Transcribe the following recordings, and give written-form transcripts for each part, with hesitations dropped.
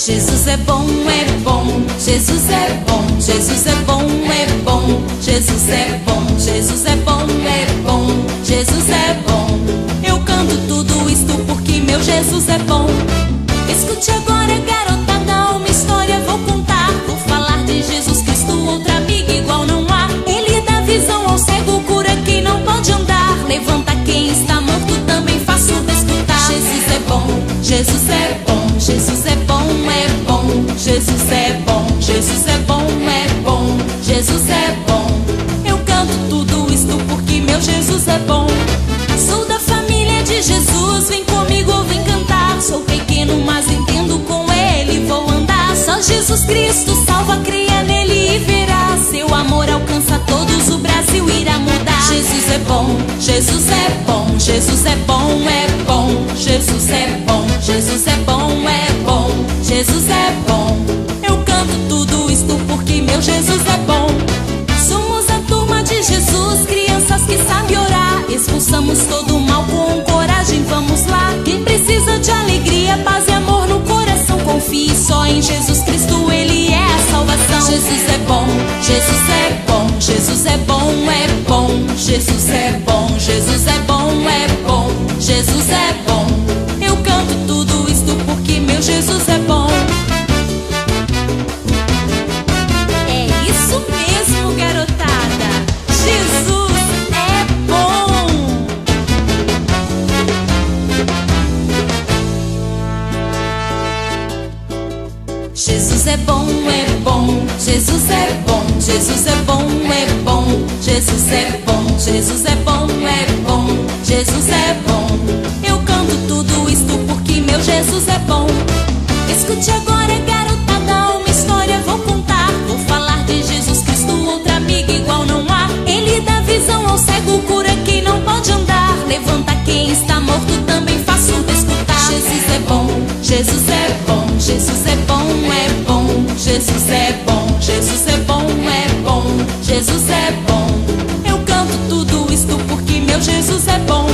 Jesus é bom, é bom. Jesus é bom, Jesus é bom, é bom. Jesus é bom, Jesus é bom, é bom. Jesus é bom. Eu canto tudo isto porque meu Jesus é bom. Escute agora, garotada, uma história vou contar. Vou falar de Jesus Cristo, outra amiga igual não há. Ele dá visão ao cego, cura quem não pode andar. Levanta quem está morto, também faço escutar. Jesus é bom, Jesus é bom. Jesus é bom, é bom. Jesus é bom, Jesus é bom, é bom. Jesus é bom. Eu canto tudo isto porque meu Jesus é bom. Sou da família de Jesus, vem comigo, vem cantar. Sou pequeno, mas entendo, com ele vou andar. Só Jesus Cristo salva, creia nele e verá. Seu amor alcança todos, o Brasil irá mudar. Jesus é bom, Jesus é bom. Jesus é bom, é bom. Jesus é bom, Jesus é bom, é bom. Jesus é bom. Eu canto tudo isto porque meu Jesus é bom. Somos a turma de Jesus, crianças que sabem orar. Expulsamos todo o mal com coragem, vamos lá. Quem precisa de alegria, paz e amor no coração, confie só em Jesus Cristo, ele é a salvação. Jesus é bom, Jesus é bom. Jesus é bom, é bom. Jesus é bom, Jesus é bom, é bom. Jesus é bom. Eu canto tudo isto porque meu Jesus é bom. É isso mesmo, garotada. Jesus é bom. Jesus é bom, é bom. Jesus é bom. Jesus é bom, é bom. Jesus é bom. Jesus é bom, é bom. Jesus é bom. Eu canto tudo isto porque meu Jesus é bom. Escute agora, garotada, uma história vou contar. Vou falar de Jesus Cristo, outra amiga igual não há. Ele dá visão ao cego, cura quem não pode andar. Levanta quem está morto, também faço escutar. Jesus é bom, Jesus é bom. Jesus é bom, é bom. Jesus é bom, Jesus é bom, é bom. Jesus é bom. Eu canto tudo isto porque meu Jesus é bom.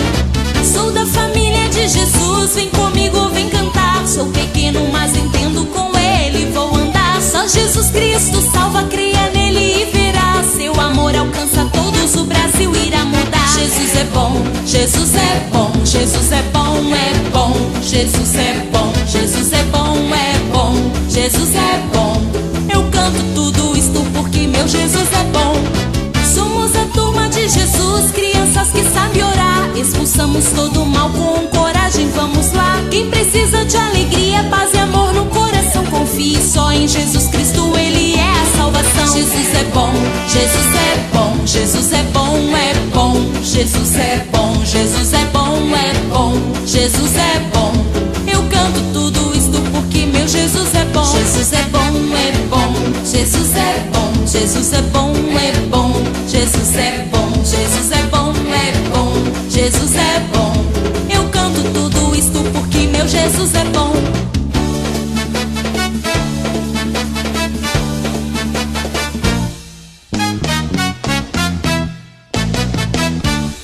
Sou da família de Jesus, vem comigo, vem cantar. Sou pequeno, mas entendo, com ele vou andar. Só Jesus Cristo salva, creia nele e verá. Seu amor alcança todos, o Brasil irá mudar. Jesus é bom, Jesus é bom. Jesus é bom, é bom. Jesus é bom, Jesus é bom, é bom. Jesus é bom. Eu canto tudo isto porque meu Jesus é bom. Somos a turma de Jesus, crianças que sabem orar. Expulsamos todo o mal com coragem, vamos lá. Quem precisa de alegria, paz e amor no coração, confie só em Jesus Cristo, ele é a salvação. Jesus é bom, Jesus é bom. Jesus é bom, é bom. Jesus é bom, Jesus é bom, é bom. Jesus é bom. Eu canto tudo isto porque meu Jesus é bom. Jesus é bom, é bom. Jesus é bom. Jesus é bom, é bom. Jesus é bom. Jesus é bom, é bom. Jesus é bom. Eu canto tudo isto porque meu Jesus é bom.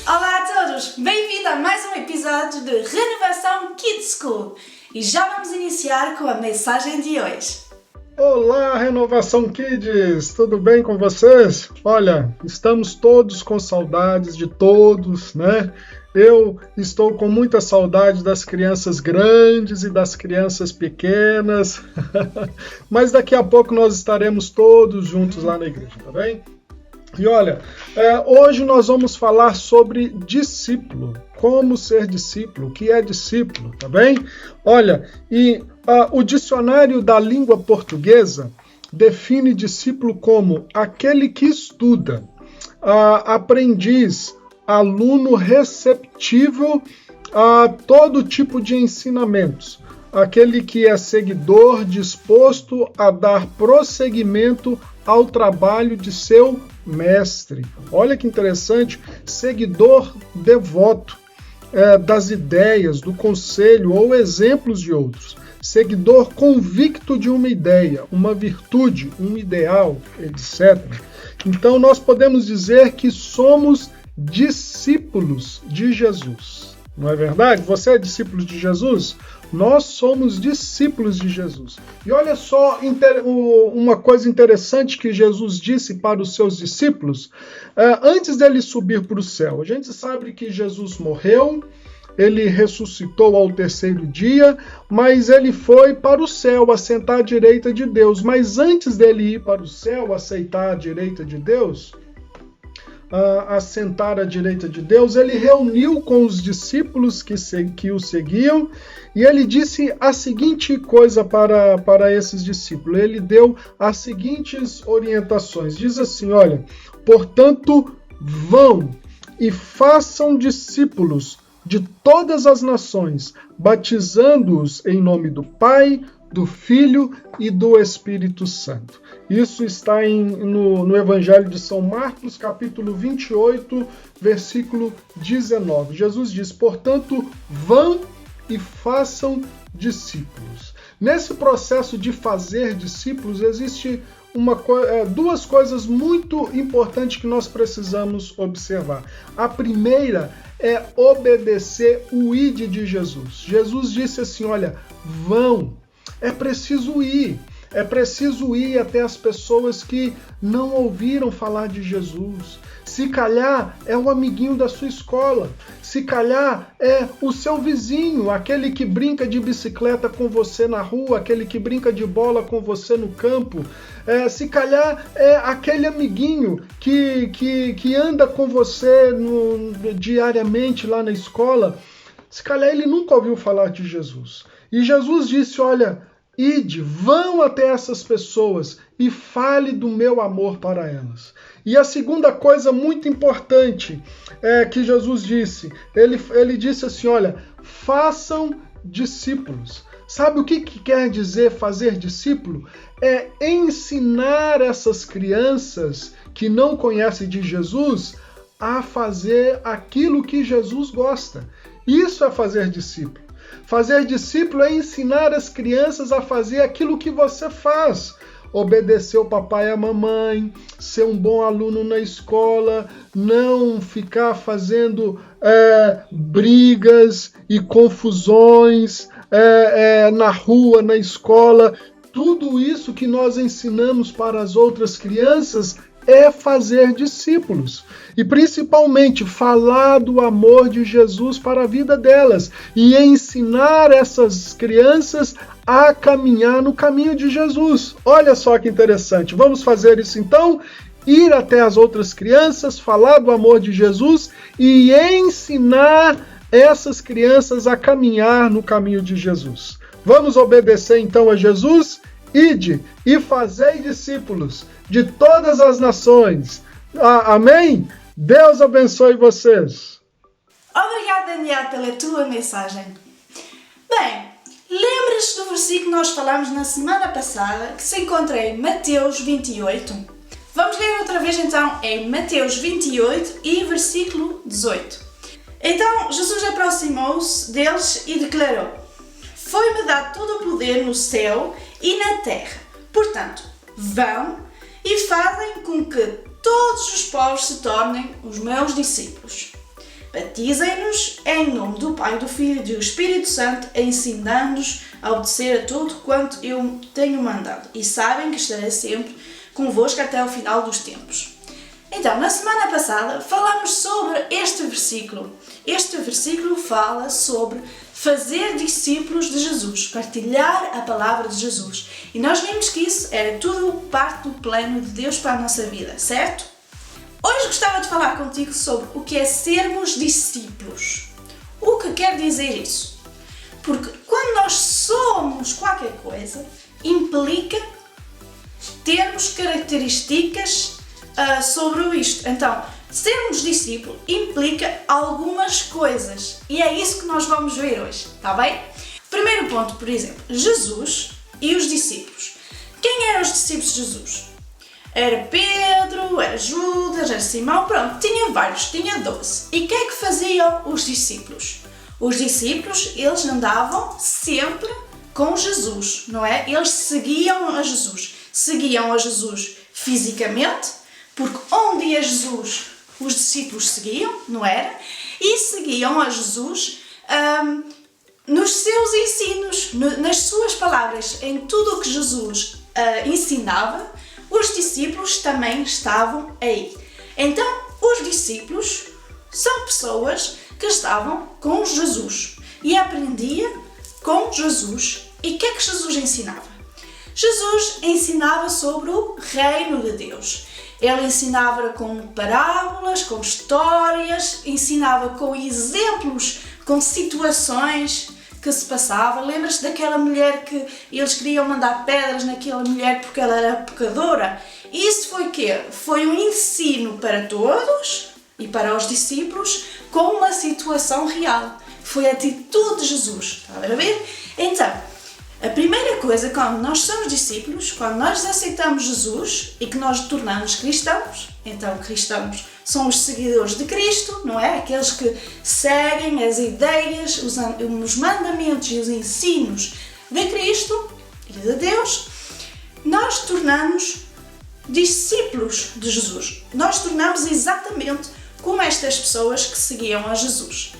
Olá a todos, bem-vindo a mais um episódio de Renovação Kids School. E já vamos iniciar com a mensagem de hoje. Olá, Renovação Kids! Tudo bem com vocês? Olha, estamos todos com saudades de todos, né? Eu estou com muita saudade das crianças grandes e das crianças pequenas, mas daqui a pouco nós estaremos todos juntos lá na igreja, tá bem? E olha, hoje nós vamos falar sobre discípulo, como ser discípulo, o que é discípulo, tá bem? Olha, o dicionário da língua portuguesa define discípulo como aquele que estuda, aprendiz, aluno receptivo a todo tipo de ensinamentos, aquele que é seguidor disposto a dar prosseguimento ao trabalho de seu mestre. Olha que interessante, seguidor devoto das ideias, do conselho ou exemplos de outros. Seguidor convicto de uma ideia, uma virtude, um ideal, etc. Então nós podemos dizer que somos discípulos de Jesus, Não é verdade? Você é discípulo de Jesus? Nós somos discípulos de Jesus. E olha só uma coisa interessante que Jesus disse para os seus discípulos antes dele subir para o céu. A gente sabe que Jesus morreu, ele ressuscitou ao terceiro dia, mas ele foi para o céu, assentar à direita de Deus. Mas antes dele ir para o céu, assentar à direita de Deus, assentar à direita de Deus, ele reuniu com os discípulos que o seguiam, e ele disse a seguinte coisa para esses discípulos. Ele deu as seguintes orientações. Diz assim, olha, portanto, vão e façam discípulos de todas as nações, batizando-os em nome do Pai, do Filho e do Espírito Santo. Isso está no Evangelho de São Marcos, capítulo 28, versículo 19. Jesus diz, portanto, vão e façam discípulos. Nesse processo de fazer discípulos, existe duas coisas muito importantes que nós precisamos observar. A primeira é obedecer o ide de Jesus. Jesus disse assim, olha, vão. É preciso ir até as pessoas que não ouviram falar de Jesus. Se calhar é o amiguinho da sua escola, se calhar é o seu vizinho, aquele que brinca de bicicleta com você na rua, aquele que brinca de bola com você no campo, se calhar é aquele amiguinho que anda com você diariamente lá na escola, se calhar ele nunca ouviu falar de Jesus. E Jesus disse, olha, ide, vão até essas pessoas e fale do meu amor para elas. E a segunda coisa muito importante que Jesus disse, ele disse assim, olha, façam discípulos. Sabe o que quer dizer fazer discípulo? É ensinar essas crianças que não conhecem de Jesus a fazer aquilo que Jesus gosta. Isso é fazer discípulo. Fazer discípulo é ensinar as crianças a fazer aquilo que você faz. Obedecer o papai e a mamãe, ser um bom aluno na escola, não ficar fazendo brigas e confusões na rua, na escola. Tudo isso que nós ensinamos para as outras crianças é fazer discípulos. E principalmente falar do amor de Jesus para a vida delas e ensinar essas crianças a caminhar no caminho de Jesus. Olha só que interessante. Vamos fazer isso então? Ir até as outras crianças, falar do amor de Jesus e ensinar essas crianças a caminhar no caminho de Jesus. Vamos obedecer então a Jesus? Ide e fazei discípulos de todas as nações. Amém? Deus abençoe vocês. Obrigada, Daniel, pela tua mensagem. Bem, lembras do versículo que nós falamos na semana passada, que se encontra em Mateus 28? Vamos ler outra vez então em Mateus 28 e versículo 18. Então Jesus aproximou-se deles e declarou: foi-me dado todo o poder no céu e na terra. Portanto, vão e fazem com que todos os povos se tornem os meus discípulos. Batizem-nos em nome do Pai, do Filho e do Espírito Santo, ensinando-nos a obedecer a tudo quanto eu tenho mandado. E sabem que estarei sempre convosco até o final dos tempos. Então, na semana passada falámos sobre este versículo. Este versículo fala sobre fazer discípulos de Jesus, partilhar a palavra de Jesus. E nós vimos que isso era tudo parte do plano de Deus para a nossa vida, certo? Hoje gostava de falar contigo sobre o que é sermos discípulos. O que quer dizer isso? Porque quando nós somos qualquer coisa, implica termos características sobre isto. Então, sermos discípulos implica algumas coisas. E é isso que nós vamos ver hoje, está bem? Primeiro ponto, por exemplo, Jesus e os discípulos. Quem eram os discípulos de Jesus? Era Pedro, era Judas, era Simão, pronto, tinha vários, tinha 12. E o que é que faziam os discípulos? Os discípulos, eles andavam sempre com Jesus, não é? Eles seguiam a Jesus. Seguiam a Jesus fisicamente, porque onde ia Jesus, os discípulos seguiam, não era? E seguiam a Jesus nos seus ensinos, nas suas palavras, em tudo o que Jesus ensinava, os discípulos também estavam aí. Então, os discípulos são pessoas que estavam com Jesus e aprendiam com Jesus. E o que é que Jesus ensinava? Jesus ensinava sobre o reino de Deus. Ele ensinava com parábolas, com histórias, ensinava com exemplos, com situações que se passavam. Lembras-te daquela mulher que eles queriam mandar pedras naquela mulher porque ela era pecadora? Isso foi o quê? Foi um ensino para todos e para os discípulos com uma situação real. Foi a atitude de Jesus. Está a ver? Então, a primeira coisa, quando nós somos discípulos, quando nós aceitamos Jesus e que nós tornamos cristãos, então cristãos são os seguidores de Cristo, não é? Aqueles que seguem as ideias, os mandamentos e os ensinos de Cristo e de Deus, nós tornamos discípulos de Jesus. Nós tornamos exatamente como estas pessoas que seguiam a Jesus.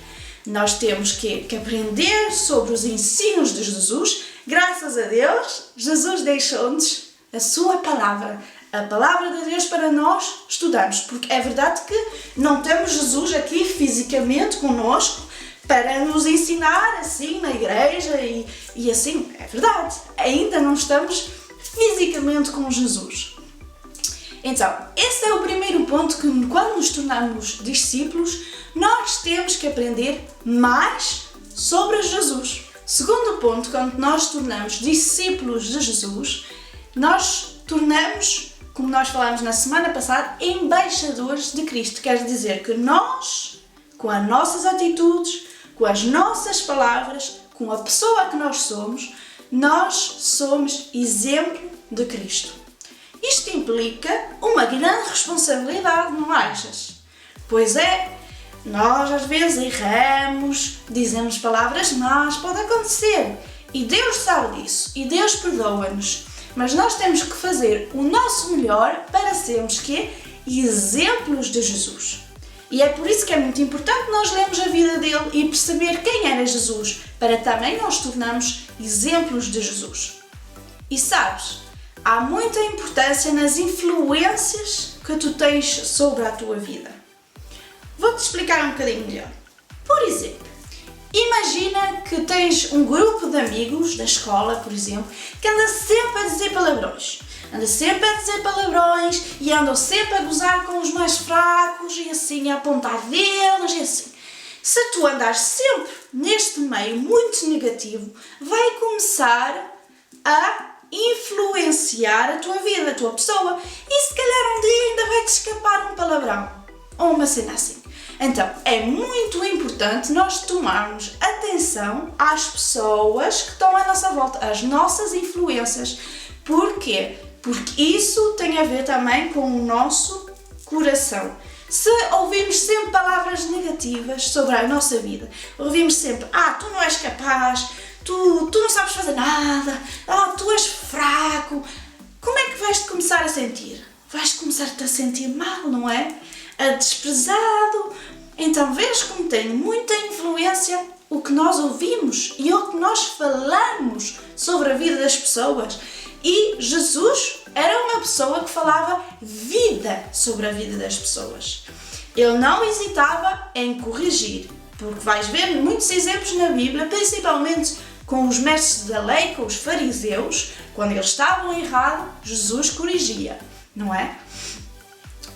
Nós temos que aprender sobre os ensinos de Jesus. Graças a Deus, Jesus deixou-nos a sua palavra, a palavra de Deus para nós estudarmos, porque é verdade que não temos Jesus aqui fisicamente conosco para nos ensinar assim na igreja e assim, é verdade, ainda não estamos fisicamente com Jesus. Então, esse é o primeiro ponto, que quando nos tornamos discípulos, nós temos que aprender mais sobre Jesus. Segundo ponto, quando nós tornamos discípulos de Jesus, nós tornamos, como nós falámos na semana passada, embaixadores de Cristo. Quer dizer que nós, com as nossas atitudes, com as nossas palavras, com a pessoa que nós somos exemplo de Cristo. Isto implica uma grande responsabilidade, não achas? Pois é, nós às vezes erramos, dizemos palavras más, pode acontecer. E Deus sabe disso, e Deus perdoa-nos. Mas nós temos que fazer o nosso melhor para sermos exemplos de Jesus. E é por isso que é muito importante nós lermos a vida dele e perceber quem era Jesus, para também nós tornarmos exemplos de Jesus. E sabes, há muita importância nas influências que tu tens sobre a tua vida. Vou-te explicar um bocadinho melhor. Por exemplo, imagina que tens um grupo de amigos da escola, por exemplo, que anda sempre a dizer palavrões. E andam sempre a gozar com os mais fracos e assim a apontar deles e assim. Se tu andares sempre neste meio muito negativo, vai começar a influenciar a tua vida, a tua pessoa, e se calhar um dia ainda vai-te escapar um palavrão ou uma cena assim. Então, é muito importante nós tomarmos atenção às pessoas que estão à nossa volta, às nossas influências. Porquê? Porque isso tem a ver também com o nosso coração. Se ouvirmos sempre palavras negativas sobre a nossa vida, ouvimos sempre, tu não és capaz, tu não sabes fazer nada, tu és fraco, como é que vais-te começar a sentir? Vais começar-te a sentir mal, não é? Desprezado. Então vês como tem muita influência o que nós ouvimos e o que nós falamos sobre a vida das pessoas. E Jesus era uma pessoa que falava vida sobre a vida das pessoas. Ele não hesitava em corrigir, porque vais ver muitos exemplos na Bíblia, principalmente com os mestres da lei, com os fariseus, quando eles estavam errados, Jesus corrigia, não é?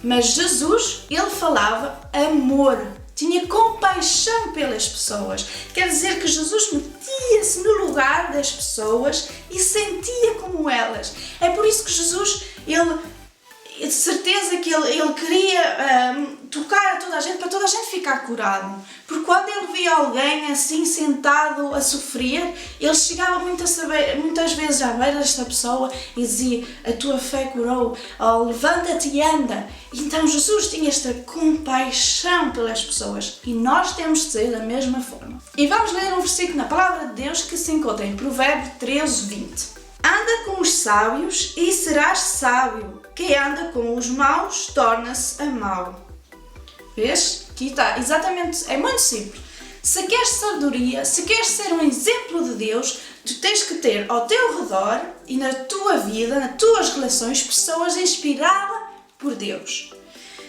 Mas Jesus, ele falava amor, tinha compaixão pelas pessoas. Quer dizer que Jesus metia-se no lugar das pessoas e sentia como elas. É por isso que Jesus, de certeza que ele queria tocar a toda a gente, para toda a gente ficar curado. Porque quando ele via alguém assim sentado a sofrer, ele chegava muitas vezes à beira desta pessoa e dizia, a tua fé curou, levanta-te e anda. Então Jesus tinha esta compaixão pelas pessoas e nós temos de ser da mesma forma. E vamos ler um versículo na Palavra de Deus que se encontra em Provérbios 13:20. Anda com os sábios e serás sábio. Quem anda com os maus torna-se a mau. Vês? Aqui está, exatamente, é muito simples. Se queres sabedoria, se queres ser um exemplo de Deus, tu tens que ter ao teu redor e na tua vida, nas tuas relações, pessoas inspiradas por Deus.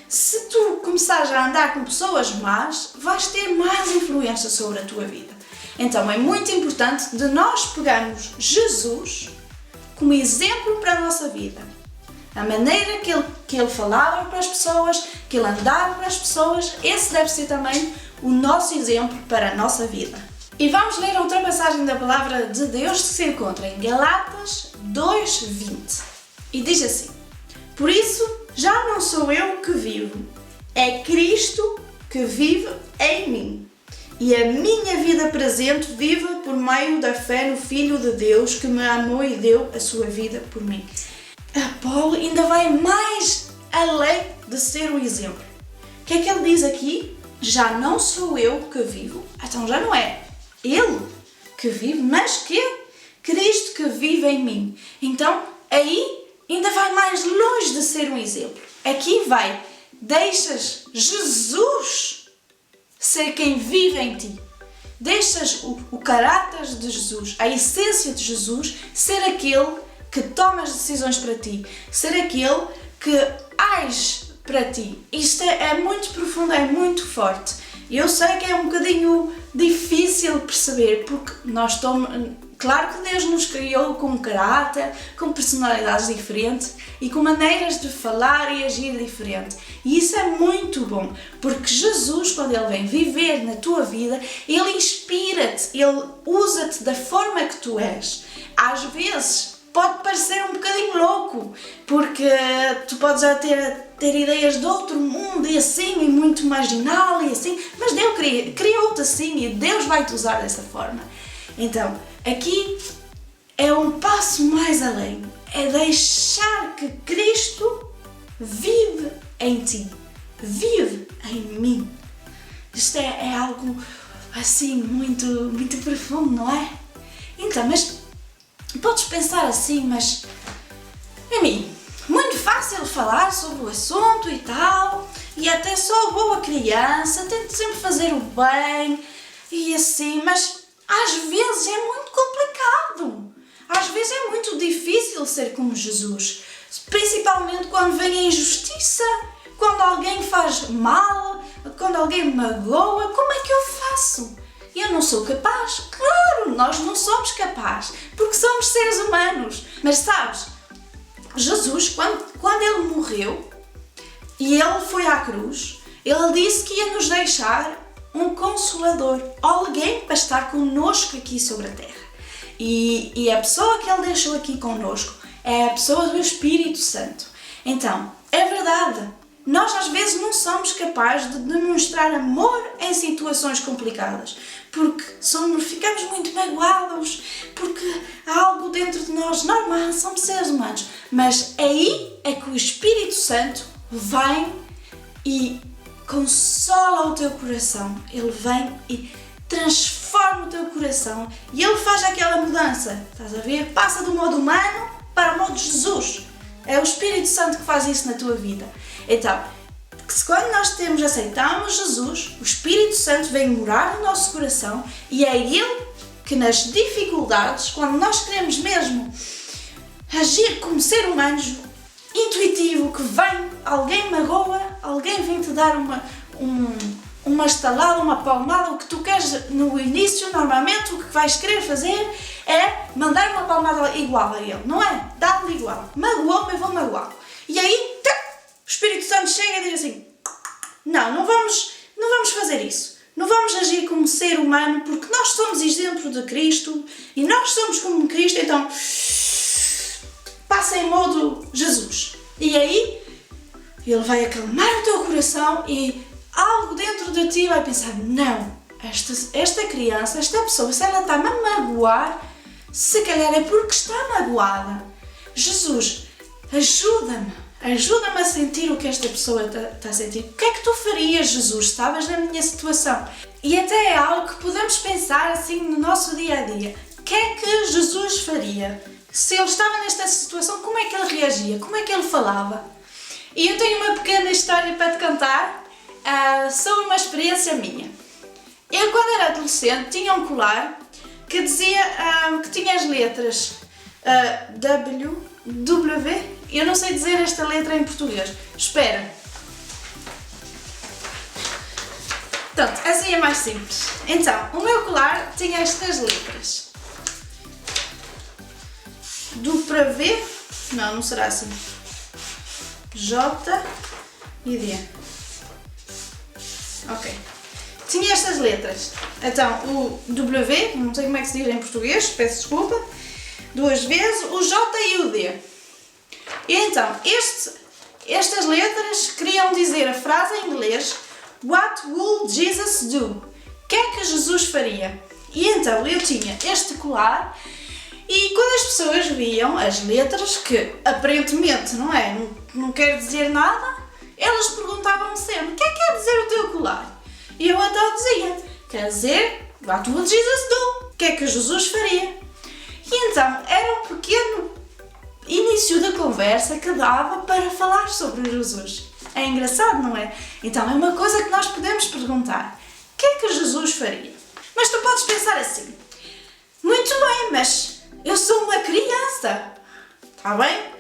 Se tu começares a andar com pessoas más, vais ter mais influência sobre a tua vida. Então é muito importante de nós pegarmos Jesus como exemplo para a nossa vida. A maneira que ele falava para as pessoas, que ele andava para as pessoas, esse deve ser também o nosso exemplo para a nossa vida. E vamos ler outra passagem da Palavra de Deus que se encontra em Galatas 2:20. E diz assim: Por isso, já não sou eu que vivo, é Cristo que vive em mim. E a minha vida presente vive por meio da fé no Filho de Deus que me amou e deu a sua vida por mim. Paulo ainda vai mais além de ser o exemplo. O que é que ele diz aqui? Já não sou eu que vivo, então já não é ele que vive, mas que Cristo que vive em mim. Então aí ainda vai mais longe de ser um exemplo. Aqui deixas Jesus ser quem vive em ti. Deixas o caráter de Jesus, a essência de Jesus, ser aquele que toma as decisões para ti, ser aquele que age para ti. Isto é muito profundo, é muito forte. Eu sei que é um bocadinho difícil perceber, porque claro que Deus nos criou com um caráter, com personalidades diferentes e com maneiras de falar e agir diferente. E isso é muito bom, porque Jesus, quando Ele vem viver na tua vida, Ele inspira-te, Ele usa-te da forma que tu és. Às vezes pode parecer um bocadinho louco, porque tu podes já ter ideias de outro mundo e assim, e muito marginal e assim, mas Deus criou-te assim e Deus vai-te usar dessa forma. Então, aqui é um passo mais além, é deixar que Cristo vive em ti, vive em mim. Isto é algo assim muito, muito profundo, não é? Então, mas podes pensar assim, mas a mim, muito fácil falar sobre o assunto e tal, e até sou boa criança, tento sempre fazer o bem e assim, mas às vezes é muito complicado. Às vezes é muito difícil ser como Jesus, principalmente quando vem a injustiça, quando alguém faz mal, quando alguém me magoa. Como é que eu faço? Eu não sou capaz. Claro, nós não somos capazes, porque somos seres humanos. Mas sabes, Jesus, quando Ele morreu e Ele foi à cruz, Ele disse que ia nos deixar um Consolador, alguém para estar connosco aqui sobre a terra. E a pessoa que Ele deixou aqui connosco é a pessoa do Espírito Santo. Então, é verdade, nós às vezes não somos capazes de demonstrar amor em situações complicadas, porque ficamos muito magoados, porque há algo dentro de nós normal, somos seres humanos. Mas aí é que o Espírito Santo vem e consola o teu coração. Ele vem e transforma o teu coração e Ele faz aquela mudança, estás a ver? Passa do modo humano para o modo de Jesus. É o Espírito Santo que faz isso na tua vida. Então, quando nós aceitamos Jesus, o Espírito Santo vem morar no nosso coração e é Ele que nas dificuldades, quando nós queremos mesmo agir como ser humano intuitivo, que vem, alguém magoa, alguém vem te dar uma estalada, uma palmada, o que tu queres no início, normalmente o que vais querer fazer é mandar uma palmada igual a ele, não é? Dá-lhe igual. Magoou-me, eu vou magoá-lo. E aí, o Espírito Santo chega e diz assim: não vamos fazer isso. Não vamos agir como ser humano, porque nós somos exemplo de Cristo e nós somos como Cristo, então passa em modo Jesus. E aí, Ele vai acalmar o teu coração e algo dentro de ti vai pensar: não, esta criança, esta pessoa, se ela está-me a magoar, se calhar é porque está magoada. Jesus, ajuda-me a sentir o que esta pessoa está a sentir. O que é que tu farias, Jesus, se estavas na minha situação? E até é algo que podemos pensar assim no nosso dia-a-dia. O que é que Jesus faria? Se ele estava nesta situação, como é que ele reagia? Como é que ele falava? E eu tenho uma pequena história para te contar sobre uma experiência minha. Eu, quando era adolescente, tinha um colar que dizia que tinha as letras W. Eu não sei dizer esta letra em português. Espera. Pronto, assim é mais simples. Então, o meu colar tinha estas letras. W. Não será assim. J e D. Ok. Tinha estas letras. Então, o W, não sei como é que se diz em português, peço desculpa, 2 vezes, o J e o D. E então, estas letras queriam dizer a frase em inglês What would Jesus do? O que é que Jesus faria? E então, eu tinha este colar e quando as pessoas viam as letras, que aparentemente não quer dizer nada, elas perguntavam sempre, o que é que quer dizer o teu colar? E eu então dizia, quer dizer, What would Jesus do? O que é que Jesus faria? E então, era um pequeno início da conversa que dava para falar sobre Jesus. É engraçado, não é? Então, é uma coisa que nós podemos perguntar. O que é que Jesus faria? Mas tu podes pensar assim, muito bem, mas eu sou uma criança, está bem?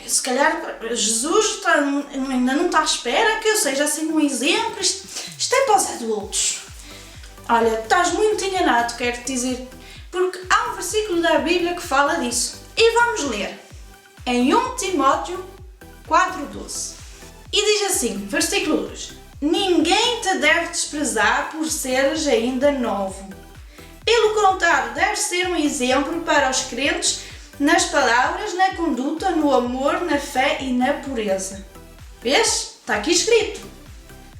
Se calhar Jesus ainda não está à espera que eu seja assim um exemplo. Isto é para os adultos. Olha, estás muito enganado, quero-te dizer, porque há um versículo da Bíblia que fala disso. E vamos ler. Em 1 Timóteo 4,12. E diz assim, versículo 2. Ninguém te deve desprezar por seres ainda novo. Pelo contrário, deves ser um exemplo para os crentes nas palavras, na conduta, no amor, na fé e na pureza. Vês? Está aqui escrito.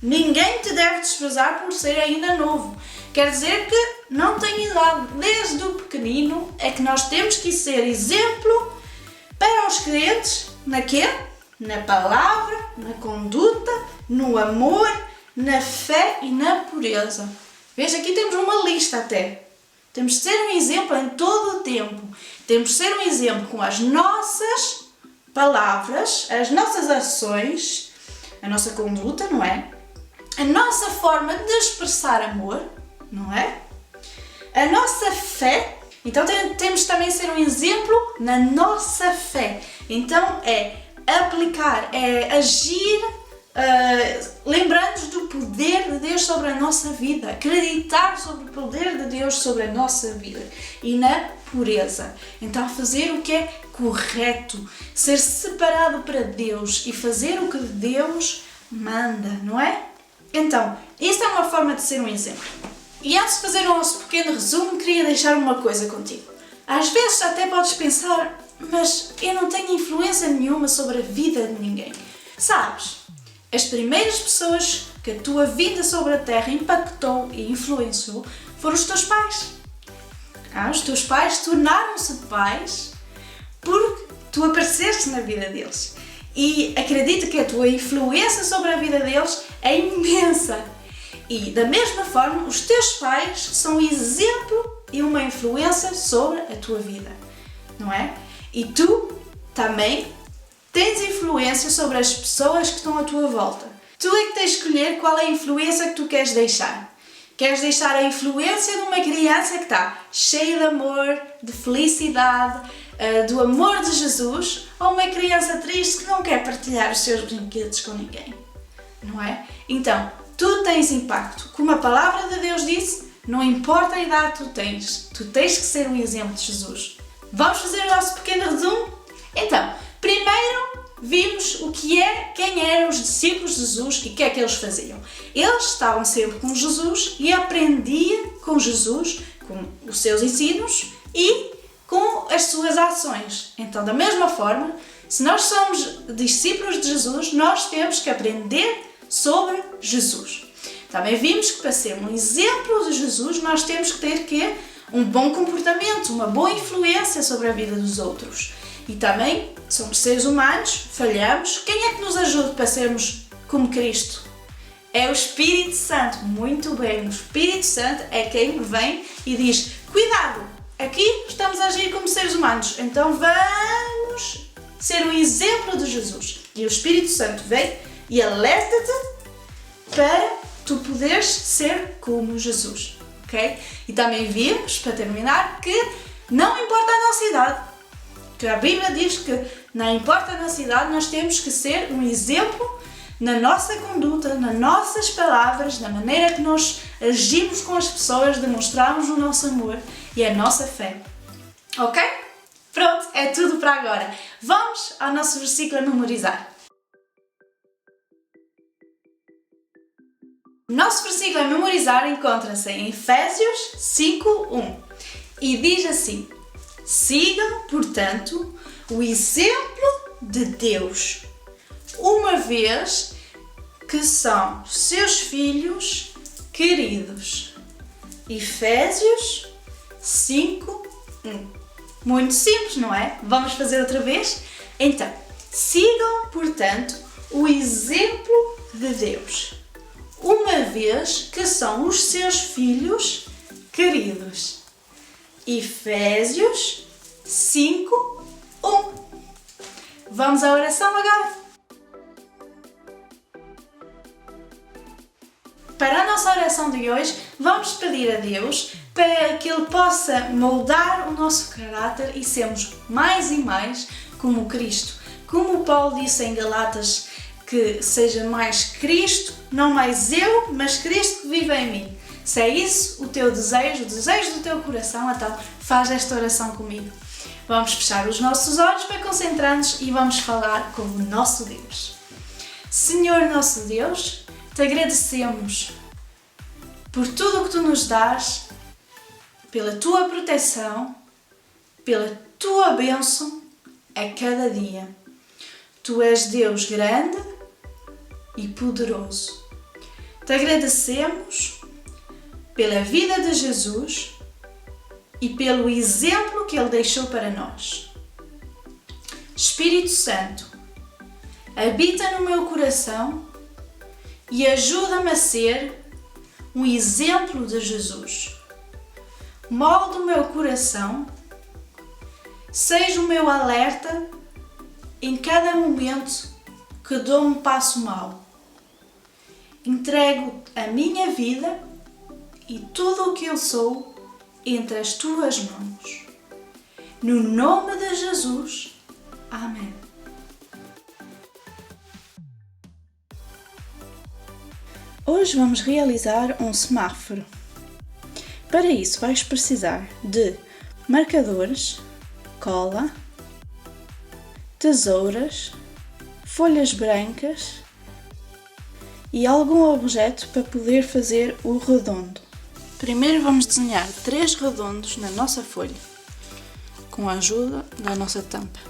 Ninguém te deve desprezar por ser ainda novo. Quer dizer que não tem idade. Desde o pequenino é que nós temos que ser exemplo para os crentes na quê? Na palavra, na conduta, no amor, na fé e na pureza. Vês? Aqui temos uma lista até. Temos de ser um exemplo em todo o tempo. Temos de ser um exemplo com as nossas palavras, as nossas ações, a nossa conduta, não é? A nossa forma de expressar amor, não é? A nossa fé. Então temos também de ser um exemplo na nossa fé. Então é aplicar, é agir, lembrando-nos do poder de Deus sobre a nossa vida, acreditar sobre o poder de Deus sobre a nossa vida e na pureza. Então fazer o que é correto, ser separado para Deus e fazer o que Deus manda, não é? Então, esta é uma forma de ser um exemplo. E antes de fazer o nosso pequeno resumo, queria deixar uma coisa contigo. Às vezes até podes pensar, mas eu não tenho influência nenhuma sobre a vida de ninguém. Sabes, as primeiras pessoas que a tua vida sobre a Terra impactou e influenciou foram os teus pais. Os teus pais tornaram-se pais porque tu apareceste na vida deles. E acredita que a tua influência sobre a vida deles é imensa. E da mesma forma, os teus pais são um exemplo e uma influência sobre a tua vida, não é? E tu também tens influência sobre as pessoas que estão à tua volta. Tu é que tens de escolher qual é a influência que tu queres deixar. Queres deixar a influência de uma criança que está cheia de amor, de felicidade, do amor de Jesus, ou uma criança triste que não quer partilhar os seus brinquedos com ninguém, não é? Então, tu tens impacto. Como a palavra de Deus disse, não importa a idade que tu tens que ser um exemplo de Jesus. Vamos fazer o nosso pequeno resumo? Então, primeiro vimos quem eram os discípulos de Jesus e o que é que eles faziam. Eles estavam sempre com Jesus e aprendiam com Jesus, com os seus ensinos e com as suas ações. Então, da mesma forma, se nós somos discípulos de Jesus, nós temos que aprender sobre Jesus. Também vimos que para ser um exemplo de Jesus, nós temos que ter um bom comportamento, uma boa influência sobre a vida dos outros. E também somos seres humanos, falhamos. Quem é que nos ajuda para sermos como Cristo? É o Espírito Santo. Muito bem, o Espírito Santo é quem vem e diz, cuidado, aqui estamos a agir como seres humanos, então vamos ser um exemplo de Jesus. E o Espírito Santo vem e alerta-te para tu poderes ser como Jesus, ok? E também vimos, para terminar, que não importa a nossa idade, que a Bíblia diz que não importa a nossa idade, nós temos que ser um exemplo na nossa conduta, nas nossas palavras, na maneira que nós agimos com as pessoas, demonstramos o nosso amor e a nossa fé, ok? Pronto, é tudo para agora. Vamos ao nosso versículo a memorizar. O nosso versículo a memorizar encontra-se em Efésios 5:1 e diz assim: sigam, portanto, o exemplo de Deus, uma vez que são seus filhos queridos. Efésios 5:1. Muito simples, não é? Vamos fazer outra vez? Então, sigam, portanto, o exemplo de Deus, uma vez que são os seus filhos queridos. Efésios 5:1. Vamos à oração agora. Para a nossa oração de hoje, vamos pedir a Deus para que Ele possa moldar o nosso caráter e sermos mais e mais como Cristo. Como Paulo disse em Galatas, que seja mais Cristo, não mais eu, mas Cristo que vive em mim. Se é isso o teu desejo, o desejo do teu coração, então faz esta oração comigo. Vamos fechar os nossos olhos para concentrar-nos e vamos falar com o nosso Deus. Senhor nosso Deus, te agradecemos por tudo o que tu nos dás, pela tua proteção, pela tua bênção a cada dia. Tu és Deus grande e poderoso. Te agradecemos pela vida de Jesus e pelo exemplo que Ele deixou para nós. Espírito Santo, habita no meu coração e ajuda-me a ser um exemplo de Jesus. Molde o meu coração, seja o meu alerta em cada momento que dou um passo mau. Entrego a minha vida e tudo o que eu sou entre as tuas mãos. No nome de Jesus. Amém. Hoje vamos realizar um semáforo. Para isso vais precisar de marcadores, cola, tesouras, folhas brancas e algum objeto para poder fazer o redondo. Primeiro vamos desenhar 3 redondos na nossa folha, com a ajuda da nossa tampa.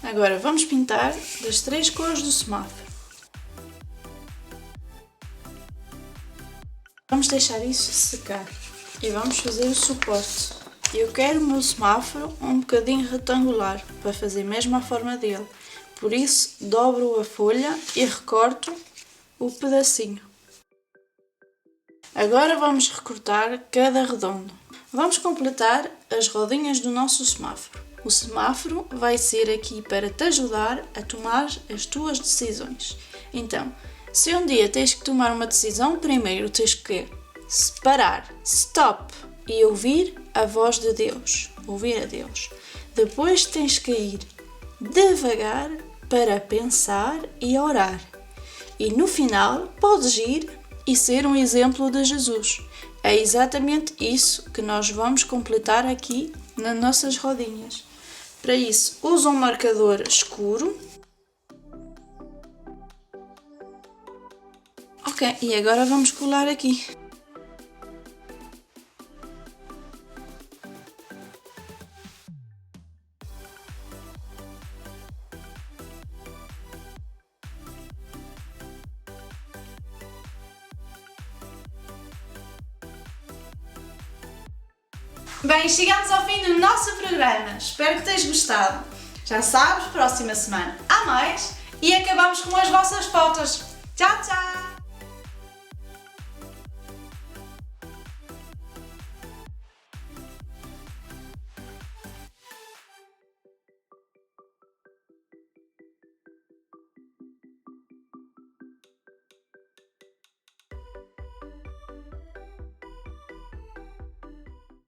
Agora vamos pintar das 3 cores do semáforo. Vamos deixar isso secar e vamos fazer o suporte. Eu quero o meu semáforo um bocadinho retangular para fazer mesmo a forma dele. Por isso dobro a folha e recorto o pedacinho. Agora vamos recortar cada redondo. Vamos completar as rodinhas do nosso semáforo. O semáforo vai ser aqui para te ajudar a tomar as tuas decisões. Então, se um dia tens que tomar uma decisão, primeiro tens que parar, stop, e ouvir a voz de Deus, ouvir a Deus. Depois tens que ir devagar para pensar e orar. E no final podes ir e ser um exemplo de Jesus. É exatamente isso que nós vamos completar aqui nas nossas rodinhas. Para isso, usa um marcador escuro. Ok, e agora vamos colar aqui. Bem, chegamos ao fim do nosso programa. Espero que tenhas gostado. Já sabes, próxima semana há mais e acabamos com as vossas fotos. Tchau, tchau!